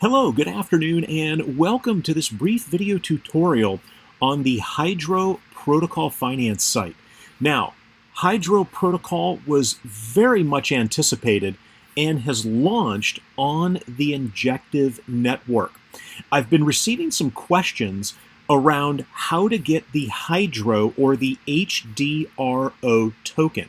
Hello, good afternoon, and welcome to this brief video tutorial on the HDRO Protocol Finance site. Now, HDRO Protocol was very much anticipated and has launched on the Injective network. I've been receiving some questions around how to get the HDRO or the HDRO token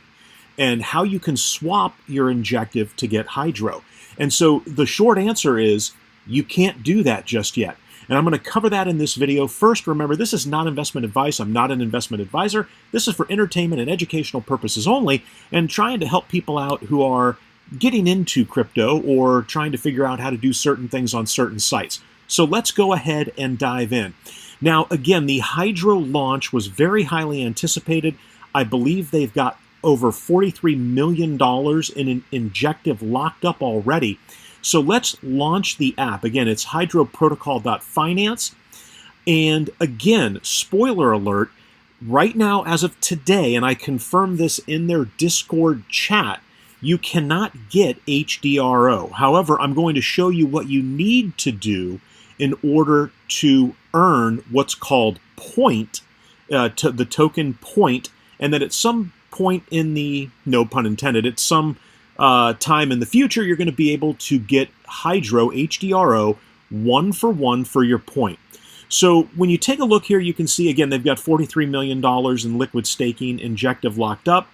and how you can swap your Injective to get HDRO. And so the short answer is you can't do that just yet. And I'm going to cover that in this video. First, remember, this is not investment advice. I'm not an investment advisor. This is for entertainment and educational purposes only, and trying to help people out who are getting into crypto or trying to figure out how to do certain things on certain sites. So let's go ahead and dive in. Now, again, the HDRO launch was very highly anticipated. I believe they've got over $43 million in Injective locked up already. So let's launch the app. Again, it's hydroprotocol.finance. And again, spoiler alert, right now as of today, and I confirmed this in their Discord chat, you cannot get HDRO. However, I'm going to show you what you need to do in order to earn what's called point, to the token point, and that at some point in the, no pun intended, at some time in the future, you're going to be able to get HDRO one for your point. So when you take a look here, you can see, again, they've got $43 million in liquid staking Injective locked up.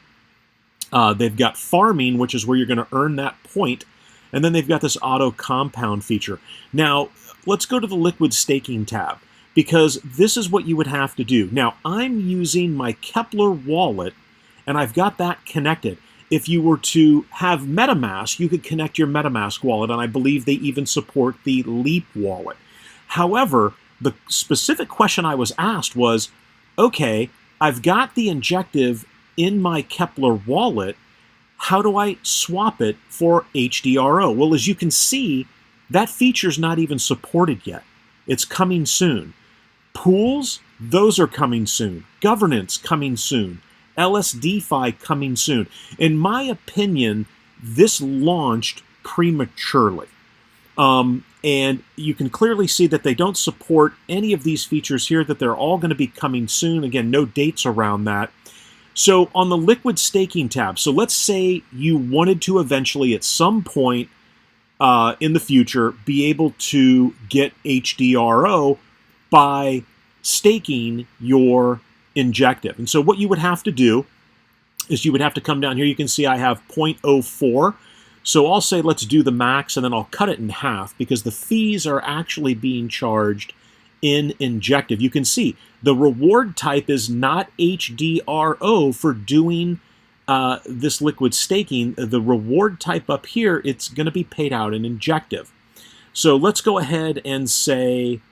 They've got farming, which is where you're going to earn that point. And then they've got this auto compound feature. Now, let's go to the liquid staking tab, because this is what you would have to do. Now, I'm using my Kepler wallet, and I've got that connected. If you were to have MetaMask, you could connect your MetaMask wallet, and I believe they even support the Leap wallet. However, the specific question I was asked was, okay, I've got the Injective in my Kepler wallet. How do I swap it for HDRO? Well, as you can see, that feature's not even supported yet. It's coming soon. Pools, those are coming soon. Governance, coming soon. LSDFi coming soon. In my opinion, this launched prematurely. And you can clearly see that they don't support any of these features here, that they're all going to be coming soon. Again, no dates around that. So on the liquid staking tab, so let's say you wanted to eventually at some point in the future be able to get HDRO by staking your Injective. And so what you would have to do is you would have to come down here. You can see I have 0.04. So I'll say let's do the max, and then I'll cut it in half because the fees are actually being charged in Injective. You can see the reward type is not HDRO for doing this liquid staking. The reward type up here, it's going to be paid out in Injective. So let's go ahead and say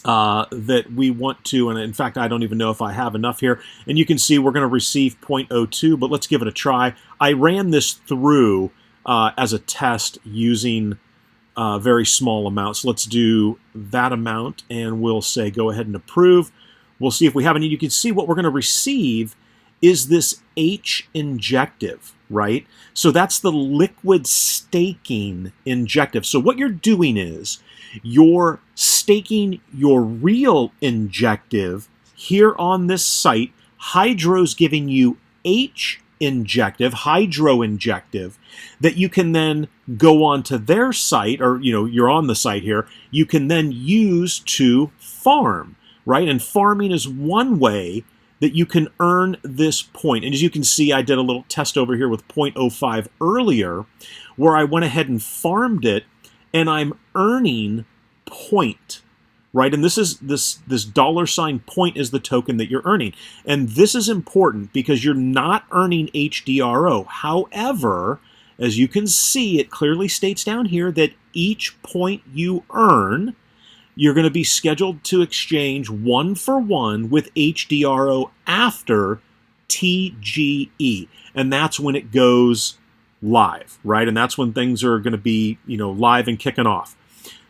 that we want to, and in fact, I don't even know if I have enough here. And you can see we're going to receive 0.02, but let's give it a try. I ran this through as a test using very small amounts. Let's do that amount, and we'll say go ahead and approve. We'll see if we have any. You can see what we're going to receive is this hINJective, right? So that's the liquid staking Injective. So what you're doing is you're staking your real Injective here on this site. HDRO's giving you hINJective, HDRO that you can then go onto their site, or you're on the site here, you can then use to farm, right? And farming is one way that you can earn this point. And as you can see, I did a little test over here with 0.05 earlier, where I went ahead and farmed it, and I'm earning point, right? And this is this $ point is the token that you're earning. And this is important because you're not earning HDRO. However, as you can see, it clearly states down here that each point you earn, you're going to be scheduled to exchange 1-for-1 with HDRO after TGE. And that's when it goes live, right? And that's when things are going to be, live and kicking off.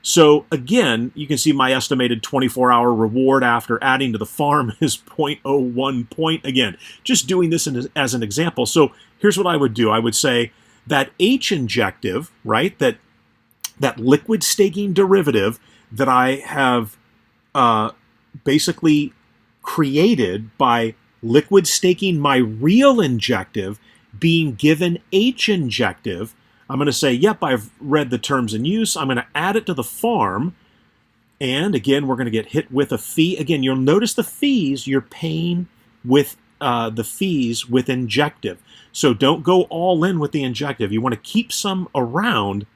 So again, you can see my estimated 24-hour reward after adding to the farm is 0.01 point. Again, just doing this as an example. So here's what I would do. I would say that hINJective, right, that that liquid staking derivative that I have basically created by liquid staking my real injective being given H injective. I'm going to say, yep, I've read the terms in use. I'm going to add it to the farm. And again, we're going to get hit with a fee. Again, you'll notice the fees you're paying with the fees with injective. So don't go all in with the injective. You want to keep some around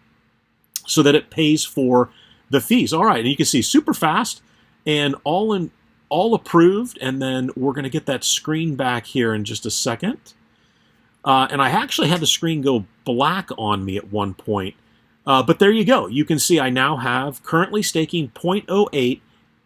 so that it pays for the fees. All right, and you can see super fast and all approved. And then we're going to get that screen back here in just a second. And I actually had the screen go black on me at one point. But there you go. You can see I now have currently staking 0.08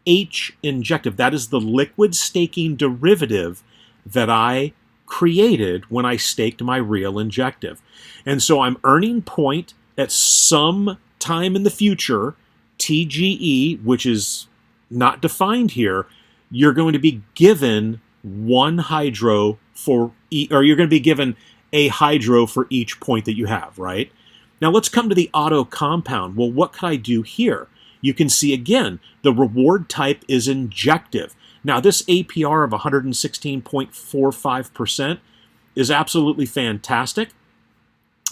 H injective. That is the liquid staking derivative that I created when I staked my real injective. And so I'm earning point at some time in the future, TGE, which is not defined here. You're going to be given one hydro for, or you're going to be given a hydro for each point that you have, right? Now let's come to the auto compound. Well, what could I do here? You can see again, the reward type is injective. Now this APR of 116.45% is absolutely fantastic.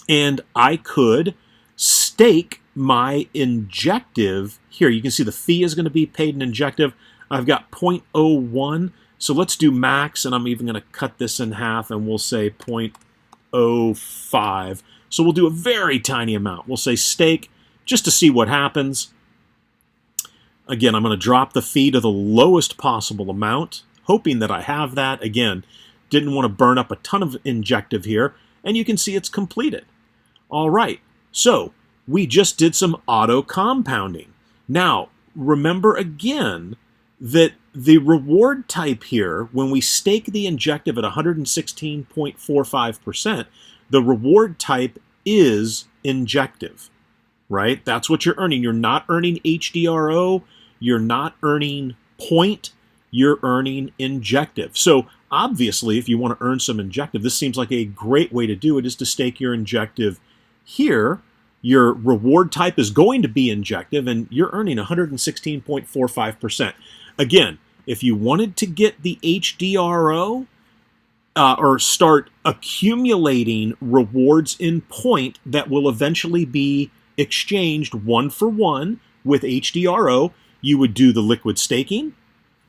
And I could stake my injective here. You can see the fee is going to be paid in injective. I've got 0.01. So let's do max, and I'm even going to cut this in half, and we'll say 0.05. So we'll do a very tiny amount. We'll say stake just to see what happens. Again, I'm going to drop the fee to the lowest possible amount, hoping that I have that. Again, didn't want to burn up a ton of injective here, and you can see it's completed. All right, so we just did some auto compounding. Now, remember again that the reward type here, when we stake the injective at 116.45%, the reward type is injective, right? That's what you're earning. You're not earning HDRO. You're not earning point. You're earning injective. So obviously, if you want to earn some injective, this seems like a great way to do it, is to stake your injective here. Your reward type is going to be injective, and you're earning 116.45%. Again, if you wanted to get the HDRO, or start accumulating rewards in point that will eventually be exchanged one for one with HDRO, you would do the liquid staking,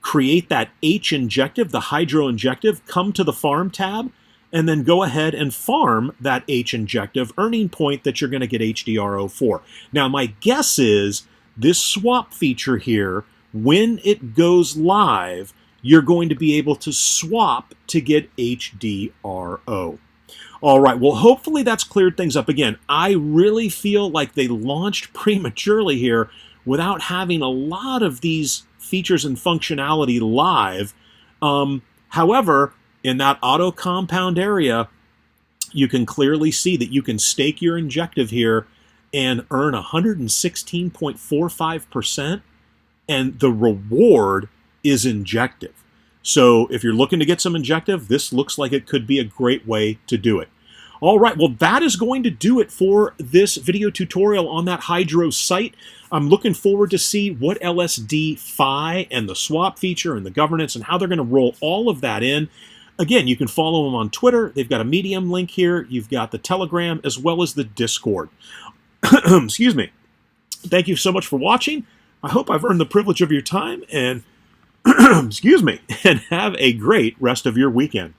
create that H injective, the hydro injective, come to the farm tab, and then go ahead and farm that H injective earning point that you're going to get HDRO for. Now, my guess is this swap feature here, when it goes live, you're going to be able to swap to get HDRO. All right, well, hopefully that's cleared things up. Again, I really feel like they launched prematurely here without having a lot of these features and functionality live. However, in that auto compound area, you can clearly see that you can stake your injective here and earn 116.45%, and the reward is injective. So if you're looking to get some injective, this looks like it could be a great way to do it. All right, well, that is going to do it for this video tutorial on that hydro site. I'm looking forward to see what LSD Fi and the swap feature and the governance and how they're going to roll all of that in. Again, you can follow them on Twitter. They've got a Medium link here. You've got the Telegram as well as the Discord. Excuse me. Thank you so much for watching. I hope I've earned the privilege of your time, and excuse me, and have a great rest of your weekend.